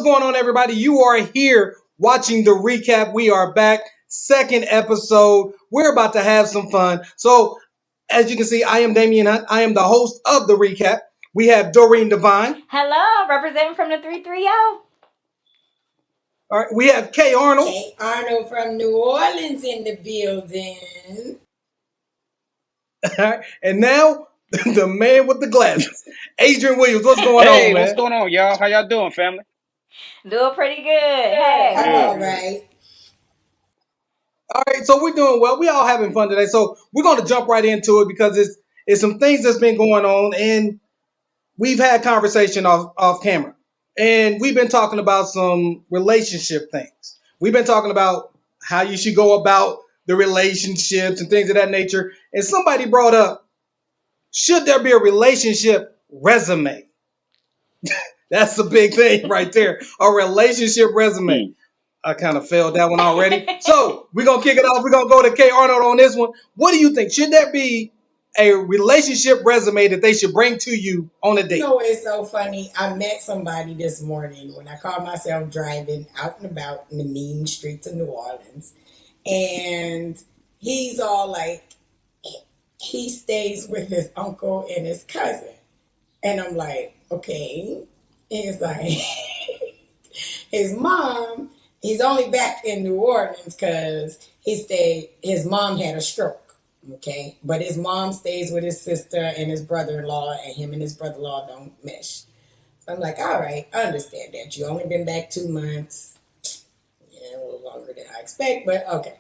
What's going on, everybody? You are here watching the recap. We are back. Second episode. We're about to have some fun. So, as you can see, I am Damian Hunt. I am the host of the recap. We have Doreen Devine. Hello, representing from the 330. All right. We have Kay Arnold. Kay Arnold from New Orleans in the building. All right. And now, the man with the glasses, Adrian Williams. What's going on, man? What's going on, y'all? How y'all doing, family? Doing pretty good. Hey. I'm all right. All right, so we're doing well. We all having fun today. So we're going to jump right into it because it's some things that's been going on, and we've had conversation off camera, and we've been talking about some relationship things. We've been talking about how you should go about the relationships and things of that nature. And somebody brought up, should there be a relationship resume? That's the big thing right there. A relationship resume. I kind of failed that one already. So we're going to kick it off. We're going to go to Kay Arnold on this one. What do you think? Should there be a relationship resume that they should bring to you on a date? You know, it's so funny. I met somebody this morning when I caught myself driving out and about in the mean streets of New Orleans. And he's all like, he stays with his uncle and his cousin. And I'm like, okay. And it's like, his mom, he's only back in New Orleans because his mom had a stroke, okay? But his mom stays with his sister and his brother-in-law, and him and his brother-in-law don't mesh. So I'm like, all right, I understand that. You only been back 2 months. Yeah, a little longer than I expect, but okay.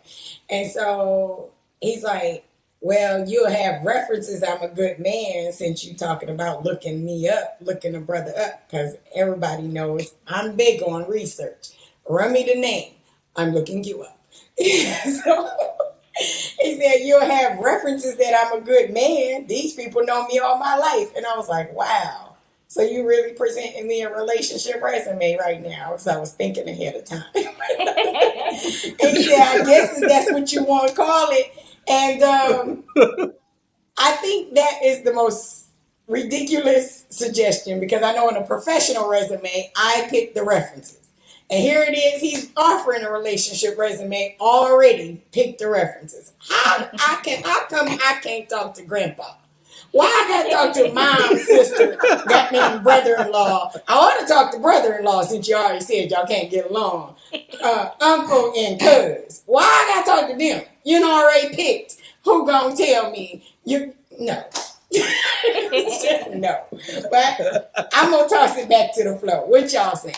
And so he's like, well, you'll have references. I'm a good man since you talking about looking me up, looking a brother up, because everybody knows I'm big on research. Run me the name. I'm looking you up. So he said, you'll have references that I'm a good man. These people know me all my life. And I was like, wow. So you really presenting me a relationship resume right now? Because I was thinking ahead of time. And he said, I guess that's what you want to call it. And I think that is the most ridiculous suggestion because I know in a professional resume, I pick the references. And here it is, he's offering a relationship resume already, pick the references. How come I can't talk to grandpa? Why I got to talk to mom, sister, goddamn brother-in-law? I ought to talk to brother-in-law since you already said y'all can't get along. Uncle and cuz. Why I got to talk to them? You done already picked. Who gonna tell me? No. No. But I'm going to toss it back to the floor. What y'all saying?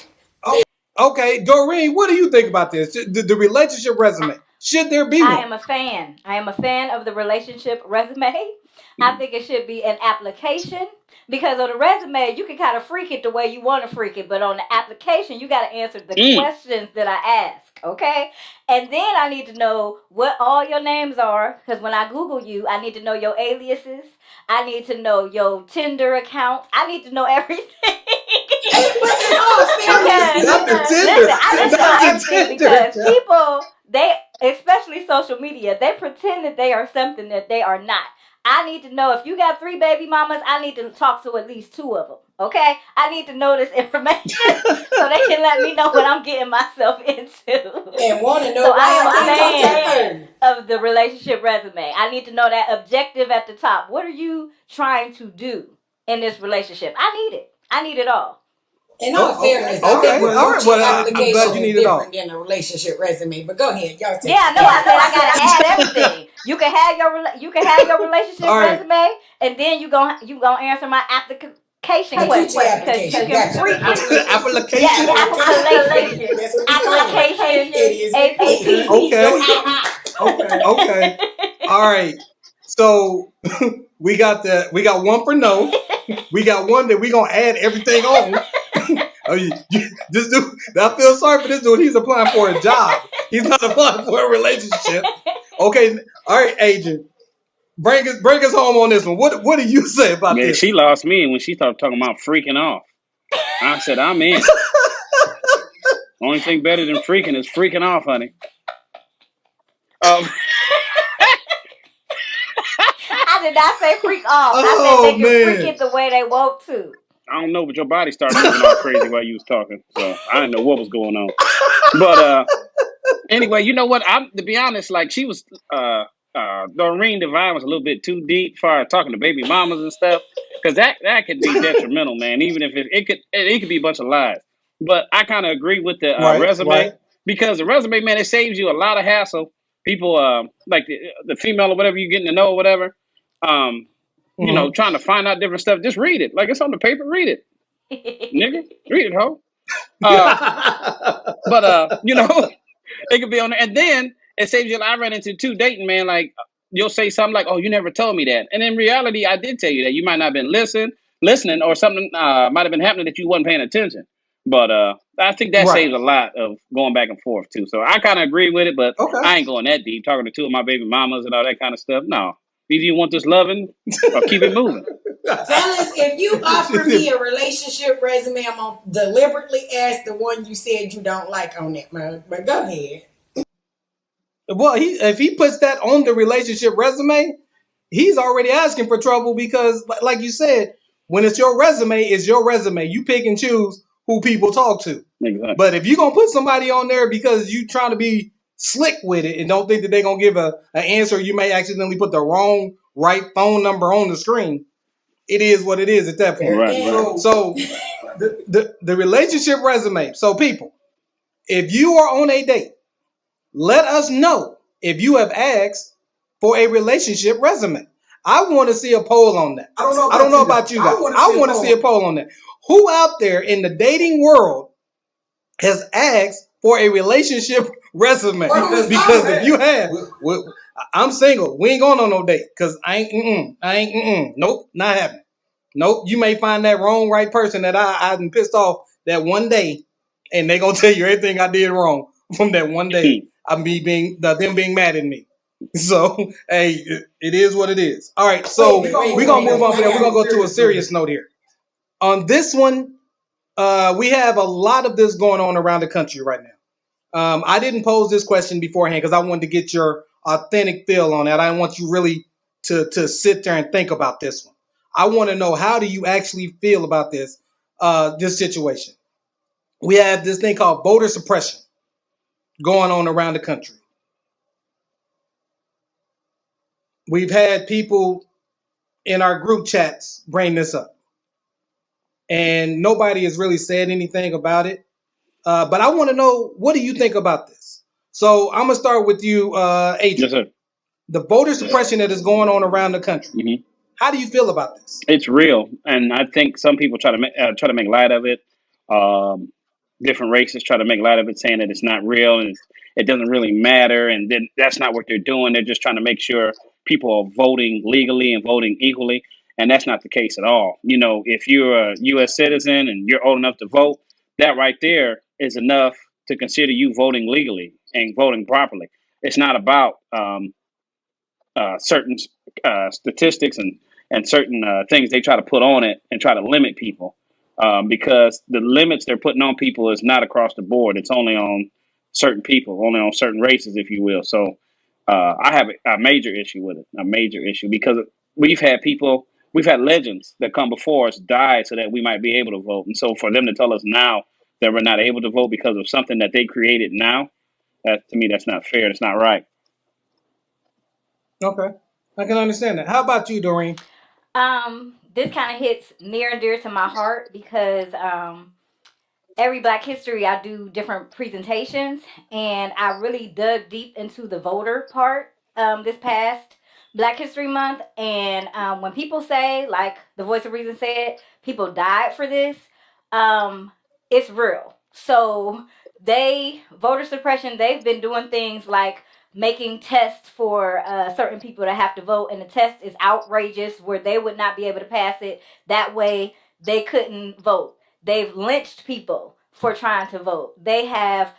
Okay, Doreen, what do you think about this? The relationship resume. Should there be one? I am a fan. I am a fan of the relationship resume. I think it should be an application because on the resume, you can kind of freak it the way you want to freak it. But on the application, you got to answer the questions that I ask, okay? And then I need to know what all your names are because when I Google you, I need to know your aliases. I need to know your Tinder account. I need to know everything. Because people, especially social media, they pretend that they are something that they are not. I need to know if you got 3 baby mamas, I need to talk to at least 2 of them. Okay? I need to know this information so they can let me know what I'm getting myself into. And want to know so why I am a fan of the relationship resume. I need to know that objective at the top. What are you trying to do in this relationship? I need it. I need it all. In all fairness, I think application is different than a relationship resume. But go ahead, y'all. Yeah, no, I said I gotta add everything. You can have your relationship resume, and then you gonna answer my application question because you can freak it. Application. Okay. All right. So we got one for no. We got one that we gonna add everything on. This dude, I feel sorry for this dude. He's applying for a job. He's not applying for a relationship. Okay, all right, agent. Bring us home on this one. What do you say about this? She lost me when she started talking about freaking off. I said, I'm in. Only thing better than freaking is freaking off, honey. I did not say freak off. I said they can freak it the way they want to. I don't know, but your body started moving all crazy while you was talking. So I didn't know what was going on. But anyway, you know what? I'm to be honest, like she was Doreen Devine was a little bit too deep for talking to baby mamas and stuff. Because that could be detrimental, man. Even if it could be a bunch of lies. But I kind of agree with the resume Right. because the resume, man, it saves you a lot of hassle. People like the female or whatever you're getting to know or whatever. Mm-hmm. Trying to find out different stuff. Just read it. Like it's on the paper. Read it, nigga. Read it, ho. But it could be on there. And then it saves you. I ran into two dating, man. Like you'll say something like, "Oh, you never told me that," and in reality, I did tell you that. You might not have been listening, or something might have been happening that you wasn't paying attention. But I think that Right. saves a lot of going back and forth too. So I kind of agree with it, but Okay. I ain't going that deep. Talking to two of my baby mamas and all that kind of stuff. No, either you want this loving or keep it moving. Fellas, if you offer me a relationship resume, I'm gonna deliberately ask the one you said you don't like on it, man. But go ahead. Well, if he puts that on the relationship resume, he's already asking for trouble because, like you said, when it's your resume, it's your resume. You pick and choose who people talk to. Exactly. But if you're gonna put somebody on there because you trying to be slick with it and don't think that they're gonna give an answer, you may accidentally put the right phone number on the screen. It is what it is at that point. Fair Right. game. So the relationship resume. So people, if you are on a date, let us know if you have asked for a relationship resume. I want to see a poll on that. I don't know about you guys. I want to see a poll on that. Who out there in the dating world has asked for a relationship resume? Because if you have, I'm single. We ain't going on no date because I ain't. Nope, not happening. Nope, you may find that wrong right person that I done pissed off that one day, and they gonna tell you everything I did wrong from that one day. I'm them being mad at me. So hey, it is what it is. All right, so we're gonna move on from there. We're gonna go to a serious note here. On this one, we have a lot of this going on around the country right now. I didn't pose this question beforehand because I wanted to get your authentic feel on that. I want you really to sit there and think about this one. I want to know, how do you actually feel about this situation? We have this thing called voter suppression going on around the country. We've had people in our group chats bring this up, and nobody has really said anything about it. But I want to know, what do you think about this? So I'm gonna start with you, Adrian. Yes, sir. The voter suppression that is going on around the country. Mm-hmm. How do you feel about this? It's real, and I think some people try to make light of it. Um, Different races try to make light of it, saying that it's not real and it doesn't really matter, and then that's not what they're doing. They're just trying to make sure people are voting legally and voting equally, and that's not the case at all. If you're a U.S. citizen and you're old enough to vote, that right there is enough to consider you voting legally and voting properly. It's not about certain statistics and certain things they try to put on it and try to limit people, because the limits they're putting on people is not across the board. It's only on certain people, only on certain races, if you will. So I have a major issue with it, a major issue, because we've had legends that come before us die so that we might be able to vote. And so for them to tell us now that we're not able to vote because of something that they created now, to me, that's not fair. It's not right. Okay, I can understand that. How about you, Doreen? This kind of hits near and dear to my heart because every Black History I do different presentations, and I really dug deep into the voter part this past Black History Month. And when people say, like the Voice of Reason said, people died for this, it's real. So voter suppression, they've been doing things like making tests for certain people to have to vote, and the test is outrageous where they would not be able to pass it. That way they couldn't vote. They've lynched people for trying to vote. They have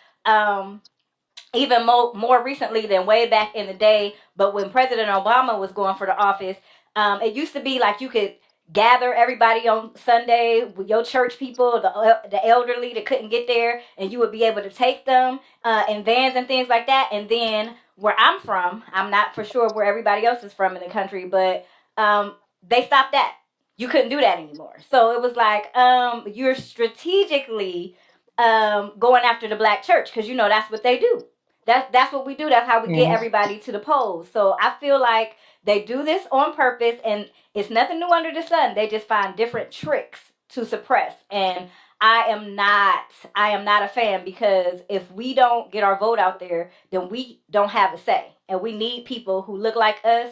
even more recently than way back in the day, but when President Obama was going for the office, it used to be like you could gather everybody on Sunday with your church people, the elderly that couldn't get there, and you would be able to take them in vans and things like that. And then where I'm from, I'm not for sure where everybody else is from in the country, but they stopped that. you couldn't do that anymore. So it was like, you're strategically going after the black church because you know that's what they do. That's what we do. That's how we get Mhm. everybody to the polls. So I feel like they do this on purpose, and it's nothing new under the sun. They just find different tricks to suppress. And I am not a fan, because if we don't get our vote out there, then we don't have a say. And we need people who look like us,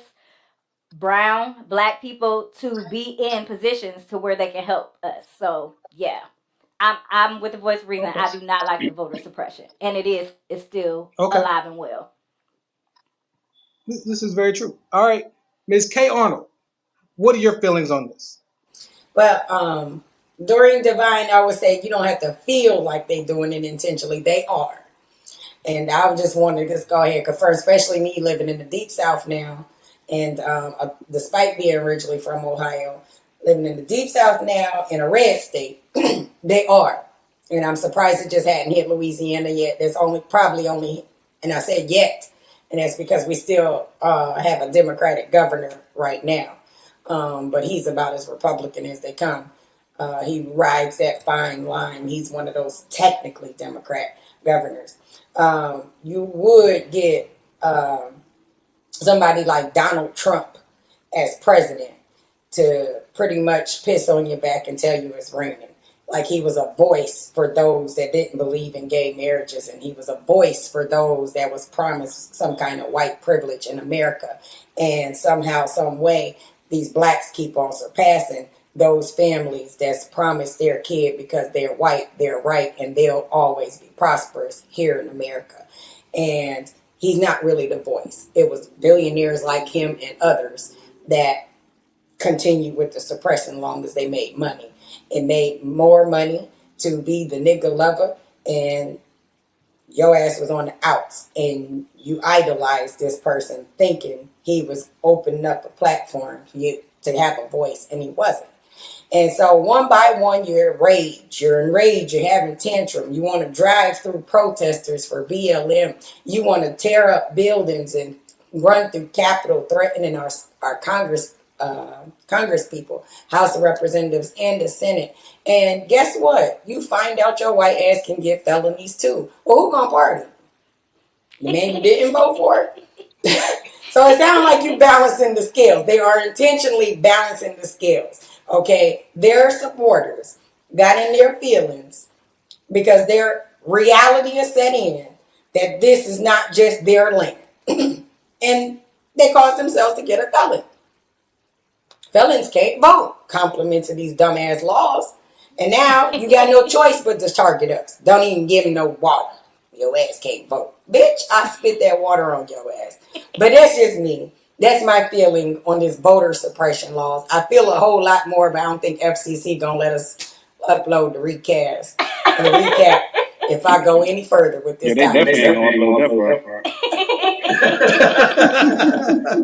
brown, black people, to be in positions to where they can help us. So yeah, I'm with the voice of reason. Okay. I do not like the voter suppression, and it's still Okay. alive and well. This is very true. All right, Ms. K. Arnold, what are your feelings on this? Well, during divine, I would say you don't have to feel like they're doing it intentionally. They are. And I just wanted to just go ahead and confirm, especially me living in the deep South now. And despite being originally from Ohio, living in the deep South now in a red state, they are. And I'm surprised it just hadn't hit Louisiana yet. There's probably only, and I said yet, and that's because we still have a Democratic governor right now. But he's about as Republican as they come. He rides that fine line. He's one of those technically Democrat governors. You would get somebody like Donald Trump as president to pretty much piss on your back and tell you it's raining. Like he was a voice for those that didn't believe in gay marriages, and he was a voice for those that was promised some kind of white privilege in America. And somehow, some way, these blacks keep on surpassing those families that's promised their kid because they're white, they're right, and they'll always be prosperous here in America. And he's not really the voice. It was billionaires like him and others that continued with the suppression long as they made money. It made more money to be the nigga lover, and your ass was on the outs, and you idolized this person thinking he was opening up a platform for you to have a voice, and he wasn't. And so one by one, you're enraged. You're having tantrum. You want to drive through protesters for BLM. You want to tear up buildings and run through Capitol, threatening our Congress people, House of Representatives, and the Senate. And guess what? You find out your white ass can get felonies too. Well, who gonna party? The man you didn't vote for? So it sounds like you're balancing the scales. They are intentionally balancing the scales. Okay, their supporters got in their feelings because their reality is set in that this is not just their land. And they caused themselves to get a felon. Felons can't vote, compliments of these dumbass laws. And now you got no choice but to target us. Don't even give them no water. Your ass can't vote. Bitch, I spit that water on your ass. But that's just me. That's my feeling on this voter suppression laws. I feel a whole lot more, but I don't think FCC gonna let us upload the recap if I go any further with this. Yeah, they definitely ain't gonna upload that part.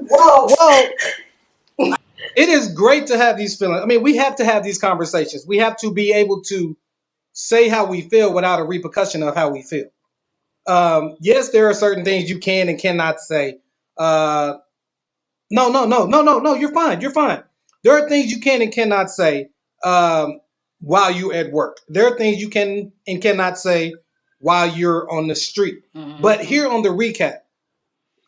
Well, it is great to have these feelings. I mean, we have to have these conversations. We have to be able to say how we feel without a repercussion of how we feel. Yes, there are certain things you can and cannot say. No. You're fine. You're fine. There are things you can and cannot say while you're at work. There are things you can and cannot say while you're on the street. Mm-hmm. But here on the recap,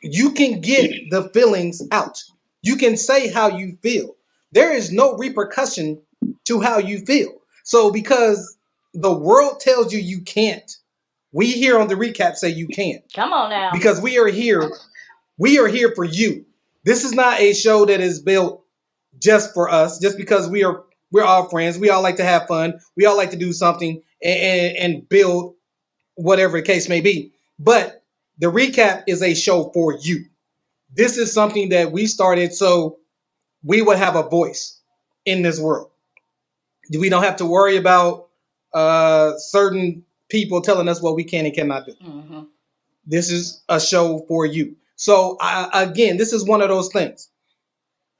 you can get the feelings out. You can say how you feel. There is no repercussion to how you feel. So because the world tells you you can't, we here on the recap say you can. Come on now. Because we are here. We are here for you. This is not a show that is built just for us, just because we're all friends. We all like to have fun. We all like to do something and build whatever the case may be. But the recap is a show for you. This is something that we started so we would have a voice in this world. We don't have to worry about certain people telling us what we can and cannot do. Mm-hmm. This is a show for you. So again, this is one of those things.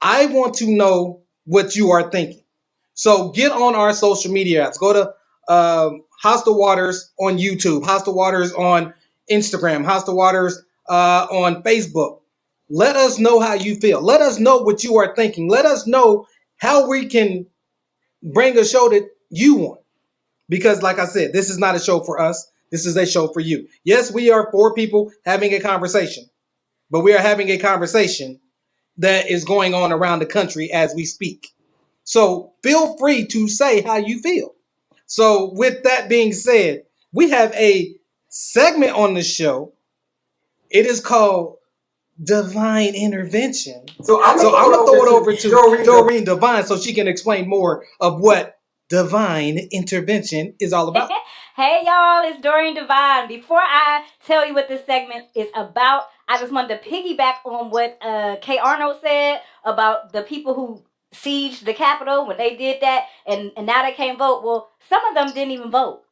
I want to know what you are thinking. So get on our social media apps. Go to Hostal Waters on YouTube, Hostal Waters on Instagram, Hostal Waters on Facebook. Let us know how you feel. Let us know what you are thinking. Let us know how we can bring a show that you want. Because, like I said, this is not a show for us. This is a show for you. Yes, we are 4 people having a conversation, but we are having a conversation that is going on around the country as we speak. So feel free to say how you feel. So, with that being said, we have a segment on the show. It is called Divine Intervention. So I'm So, I'm gonna going to throw throw it it over over to to Doreen. Doreen Divine so she can explain more of what divine intervention is all about. Hey y'all, it's Doreen Divine. Before I tell you what this segment is about, I just wanted to piggyback on what Kay Arnold said about the people who sieged the Capitol when they did that, and now they can't vote. Well, some of them didn't even vote.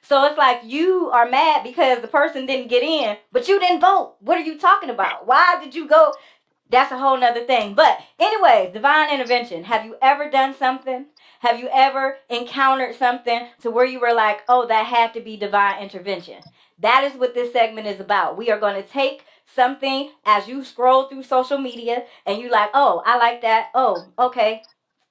So it's like you are mad because the person didn't get in, but you didn't vote. What are you talking about? Why did you go? That's a whole nother thing. But anyways, divine intervention. Have you ever done something? Have you ever encountered something to where you were like, oh, that had to be divine intervention? That is what this segment is about. We are going to take something as you scroll through social media and you like, oh, I like that. Oh, okay.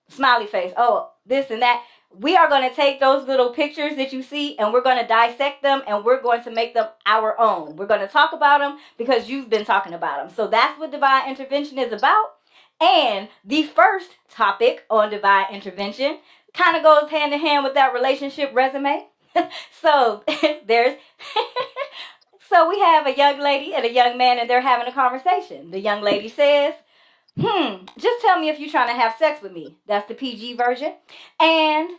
Smiley face. Oh, this and that. We are going to take those little pictures that you see and we're going to dissect them and we're going to make them our own. We're going to talk about them because you've been talking about them. So that's what divine intervention is about. And the first topic on divine intervention kind of goes hand in hand with that relationship resume. So there's so we have a young lady and a young man and they're having a conversation. The young lady says, just tell me if you're trying to have sex with me. That's the PG version. And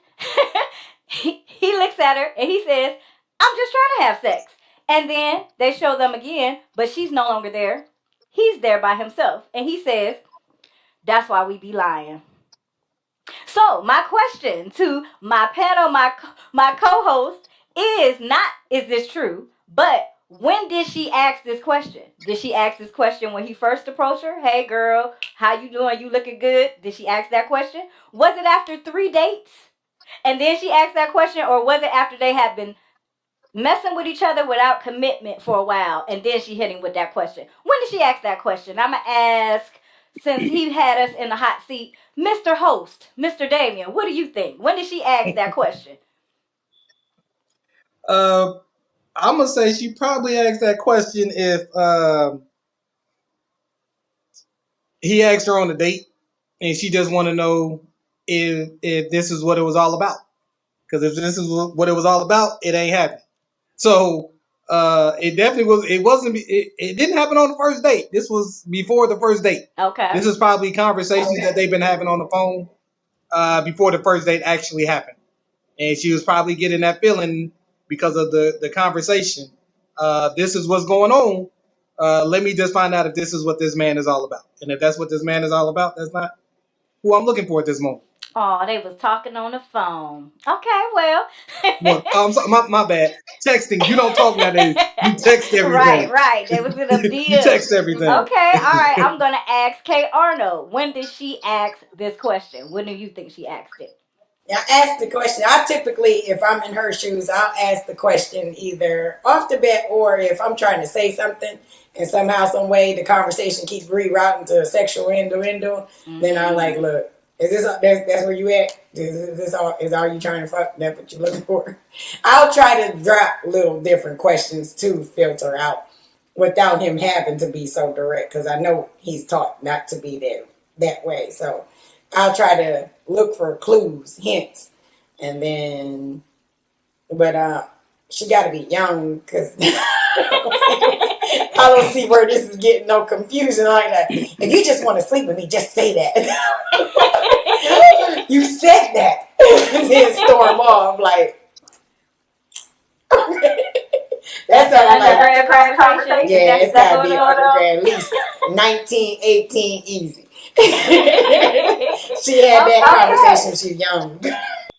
he looks at her and he says, I'm just trying to have sex. And then they show them again, but she's no longer there. He's there by himself. And he says, that's why we be lying. So my question to my panel, my co-host is not, is this true? But when did she ask this question? Did she ask this question when he first approached her? Hey girl, how you doing? You looking good? Did she ask that question? Was it after 3 dates? And then she asked that question, or was it after they had been messing with each other without commitment for a while, and then she hit him with that question? When did she ask that question? I'm going to ask, since he had us in the hot seat, Mr. Host, Mr. Damien, what do you think? When did she ask that question? I'm gonna say she probably asked that question if he asked her on a date, and she just want to know if this is what it was all about. Because if this is what it was all about, it ain't happening. So it definitely was. It wasn't. It didn't happen on the first date. This was before the first date. Okay. This is probably conversations that they've been having on the phone before the first date actually happened, and she was probably getting that feeling because of the conversation. This is what's going on. Let me just find out if this is what this man is all about, and if that's what this man is all about, that's not who I'm looking for at this moment. Oh, they was talking on the phone. Okay, well. Well, sorry, my bad. Texting. You don't talk nowadays. You text everything. Right. They was in them DMs. You text everything. Okay, all right. I'm going to ask Kay Arnold. When did she ask this question? When do you think she asked it? I ask the question. I typically, if I'm in her shoes, I'll ask the question either off the bat or if I'm trying to say something and somehow, some way, the conversation keeps rerouting to a sexual innuendo. Then I'm like, look, is this that's where you at? Is all you trying to fuck? That's what you're looking for? I'll try to drop little different questions to filter out without him having to be so direct because I know he's taught not to be that way. So I'll try to look for clues, hints, and then, but she got to be young because I don't see where this is getting no confusion like that. If you just want to sleep with me, just say that. You said that, and then storm off like. That's undergrad conversation. Yeah, it's got to be undergrad, at least 19, 18, easy. She had that conversation. She's young.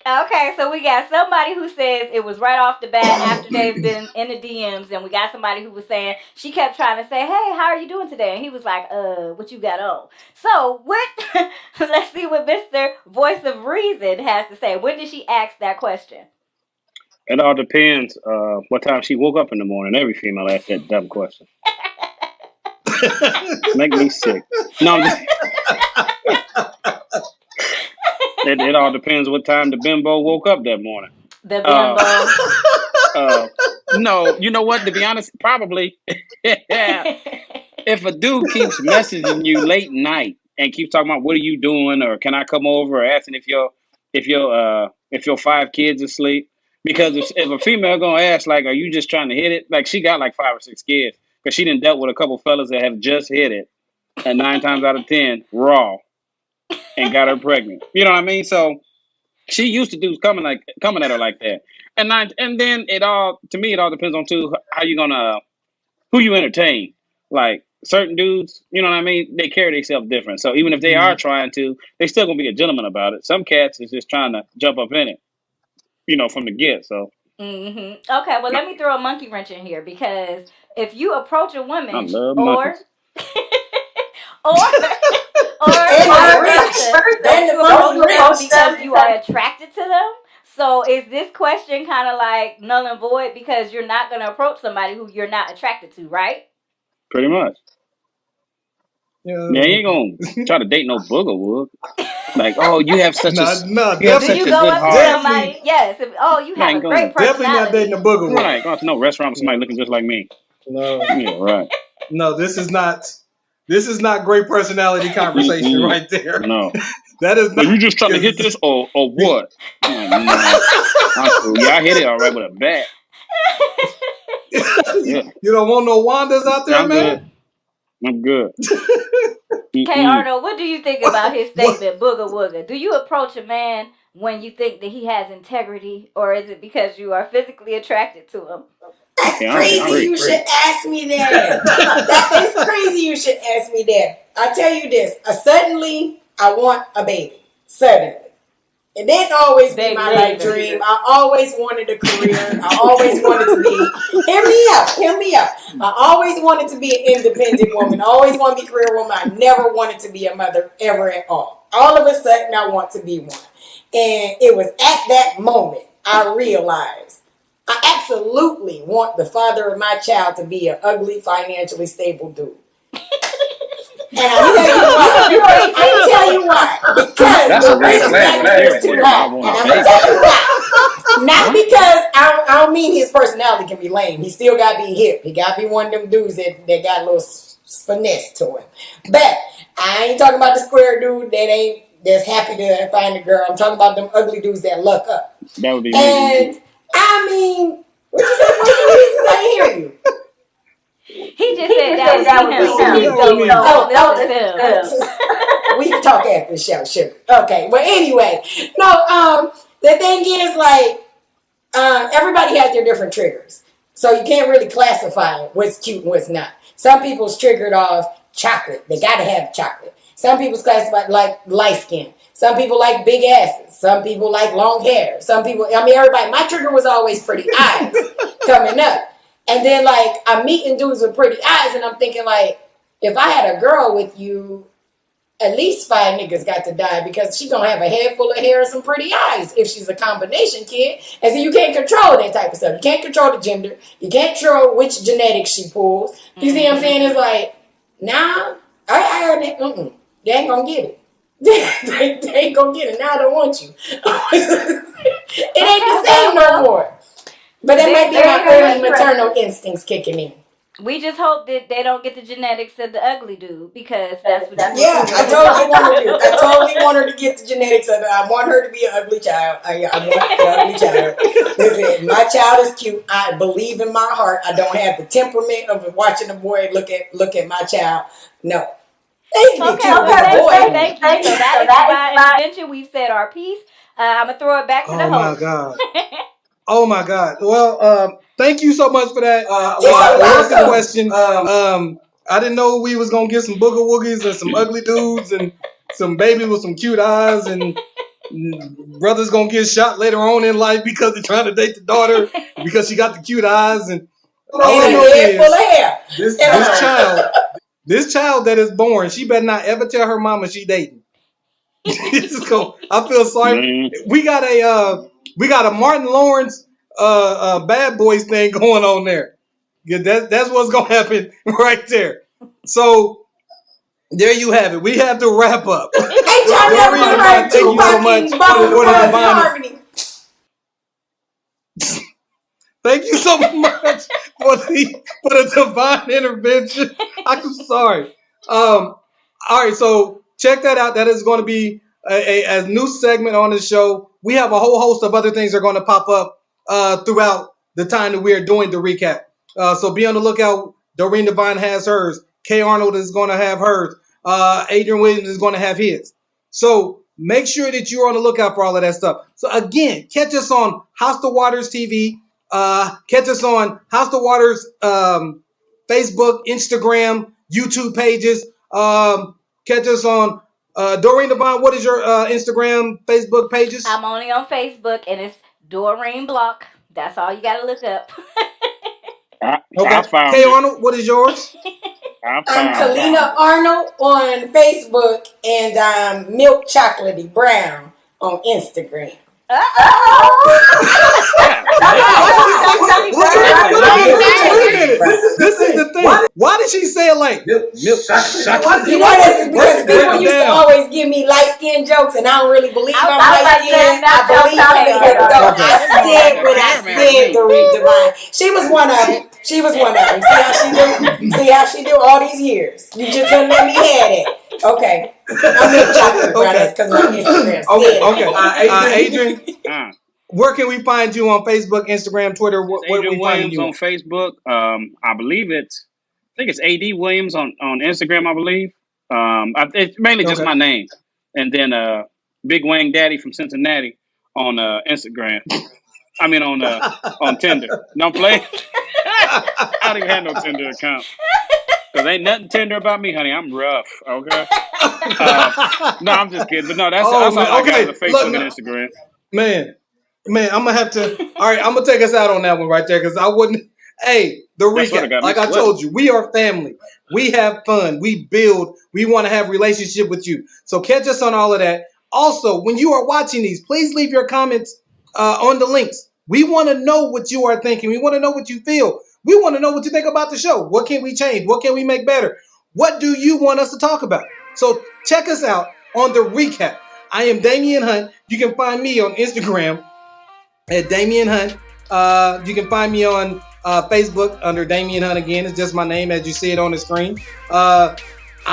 Okay, so we got somebody who says it was right off the bat after they've been in the DMs, and we got somebody who was saying she kept trying to say, "Hey, how are you doing today?" And he was like, what you got on?" So what? Let's see what Mr. Voice of Reason has to say. When did she ask that question? It all depends what time she woke up in the morning. Every female asks that dumb question. Make me sick. No, I'm just... It all depends what time the bimbo woke up that morning. The Uh, bimbo. no, you know what? To be honest, probably. If a dude keeps messaging you late night and keeps talking about what are you doing or can I come over or asking if your 5 kids asleep, because if a female gonna ask like are you just trying to hit it, like she got like 5 or 6 kids because she done dealt with a couple fellas that have just hit it and 9 times out of 10 raw and got her pregnant. You know what I mean? So she used to dudes coming at her like that, and then it all to me it all depends on too how you gonna who you entertain. Like certain dudes, you know what I mean? They carry themselves different. So even if they are trying to, they still gonna be a gentleman about it. Some cats is just trying to jump up in it, from the get. So Okay, well, let me throw a monkey wrench in here because if you approach a I woman love or monkeys. vice rich. versa, And the don't you approach monkey them rich. because you are attracted to them? So is this question kind of like null and void because you're not going to approach somebody who you're not attracted to, right? Pretty much. Yeah, Yeah, you ain't gonna try to date no booger wood. Like, oh, you have such a no, you have Do definitely, such you a go good up to heart. somebody? Yes. You You have ain't a great going definitely not dating a personality. booger wolf. right. Going to no restaurant with somebody looking just like me. No, Yeah, right. no, this is not great personality conversation Mm-mm. right there. No. That is Are not you just trying to hit because this or what? I'm like, no, I'm cool. Yeah, I hit it all right with a bat. Yeah, you don't want no Wandas out there, I'm good. man. I'm good. Okay, Mm-mm. Arnold, what do you think about his What? statement, booger wooger? Do you approach a man when you think that he has integrity, or is it because you are physically attracted to him? That's Yeah, I'm crazy. straight. You should ask me that. That is crazy. You should ask me that. I tell you this. Suddenly, I want a baby. Suddenly. It didn't always be Baby my life neither. dream. I always wanted a career. I always wanted to be. Hear me out. I always wanted to be an independent woman. I always wanted to be a career woman. I never wanted to be a mother ever at all. All of a sudden, I want to be one. And it was at that moment I realized I absolutely want the father of my child to be an ugly, financially stable dude. And I tell you why. Because That's the a red risk flag right factor there. is too Boy, I high. want And a I'm going to baby. tell you why. Not Huh? because I don't mean his personality can be lame. He still got to be hip. He got to be one of them dudes that got a little finesse to him. But I ain't talking about the square dude that's happy to find a girl. I'm talking about them ugly dudes that luck up. That would be me. And I mean, what you say? What's the reasons I hear you? He just said that would be him. Keep That was going. me. Don't listen to him. We can talk after the show, sugar. Okay. Well, anyway, no. The thing is, like, everybody has their different triggers, so you can't really classify what's cute and what's not. Some people's triggered off chocolate; they gotta have chocolate. Some people's classified like light skin. Some people like big asses. Some people like long hair. Some people, I mean, everybody. My trigger was always pretty eyes coming up. And then, like, I'm meeting dudes with pretty eyes, and I'm thinking, like, if I had a girl with you, at least 5 niggas got to die because she's gonna have a head full of hair and some pretty eyes if she's a combination kid. And so you can't control that type of stuff. You can't control the gender. You can't control which genetics she pulls. You see what I'm saying? It's like, nah, I heard it. They ain't gonna get it. they ain't gonna get it. Now I don't want you. It ain't the same no more. But that might be my early maternal instincts kicking in. We just hope that they don't get the genetics of the ugly dude because that's what you Yeah, I totally want her to. I totally want her to get the genetics of it. I want her to be an ugly child. I want an ugly child. Listen, my child is cute. I believe in my heart. I don't have the temperament of watching a boy look at my child. No. They can be cute with a boy. Thank you. So that is my intervention. We've said our piece. I'm gonna throw it back to the Oh my host. God. Oh my God. Well, thank you so much for that. You're so It was the welcome. question. I didn't know we was gonna get some booger woogies and some ugly dudes and some baby with some cute eyes and brothers gonna get shot later on in life because they're trying to date the daughter because she got the cute eyes and all I And know a head full of is hair. this child that is born, she better not ever tell her mama she dating. I feel sorry. Man, We got a Martin Lawrence Bad Boys thing going on there. Yeah, that's what's gonna happen right there. So There you have it. We have to wrap up. Ain't y'all never Doreen heard Devine, thank you so Tupac much and Bubble for the Buzz divine. Harmony? Thank you so much for the divine intervention. I'm sorry. All right, so check that out. That is going to be a new segment on the show. We have a whole host of other things that are going to pop up throughout the time that we are doing the recap. So be on the lookout. Doreen Devine has hers. Kay Arnold is going to have hers. Adrian Williams is going to have his. So make sure that you're on the lookout for all of that stuff. So again, catch us on Hostal Waters TV. Catch us on Hostal Waters Facebook, Instagram, YouTube pages. Catch us on Doreen Devine. What is your Instagram, Facebook pages? I'm only on Facebook, and it's Doreen Block. That's all you got to look up. Okay. I found Kay it. Arnold, what is yours? I'm Kalina Arnold on Facebook and Milk Chocolatey Brown on Instagram. This is the thing. Why did she say it like milk chocolate? You know that because people used to always give me light skin jokes, and I don't really believe I'm light skin. I believe I'm a hippo. I said what I said to Reed Divine. She was one of them. She was one of them. See how she do? See how she do all these years? You just couldn't let me have it. Okay. I'm milk chocolate brown. That's because my Instagram. Okay. Adrian. Where can we find you on Facebook, Instagram, Twitter? Where Adrian we find you on Facebook. I believe I think it's AD Williams on Instagram. I believe. It's mainly just my name, and then Big Wang Daddy from Cincinnati on Instagram. I mean on Tinder. Don't play. I don't even have no Tinder account. Cause ain't nothing tender about me, honey. I'm rough. Okay. No, I'm just kidding. But no, that's all I got with Facebook and Instagram. Man, I'm gonna have to. All right, I'm gonna take us out on that one right there because I wouldn't. Hey, the recap. Like I told you, we are family. We have fun. We build. We want to have relationship with you. So catch us on all of that. Also, when you are watching these, please leave your comments on the links. We want to know what you are thinking. We want to know what you feel. We want to know what you think about the show. What can we change? What can we make better? What do you want us to talk about? So check us out on the recap. I am Damian Hunt. You can find me on Instagram at Damian Hunt. You can find me on Facebook under Damian Hunt again. It's just my name as you see it on the screen. I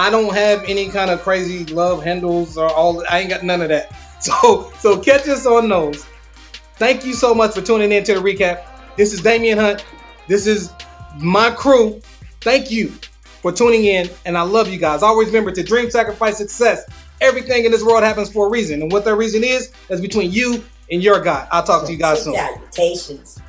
don't have any kind of crazy love handles or all. I ain't got none of that. So catch us on those. Thank you so much for tuning in to the recap. This is Damian Hunt. This is my crew. Thank you for tuning in, and I love you guys. Always remember to dream, sacrifice, success. Everything in this world happens for a reason, and what that reason is between you and your God. I'll talk to you guys soon. Salutations.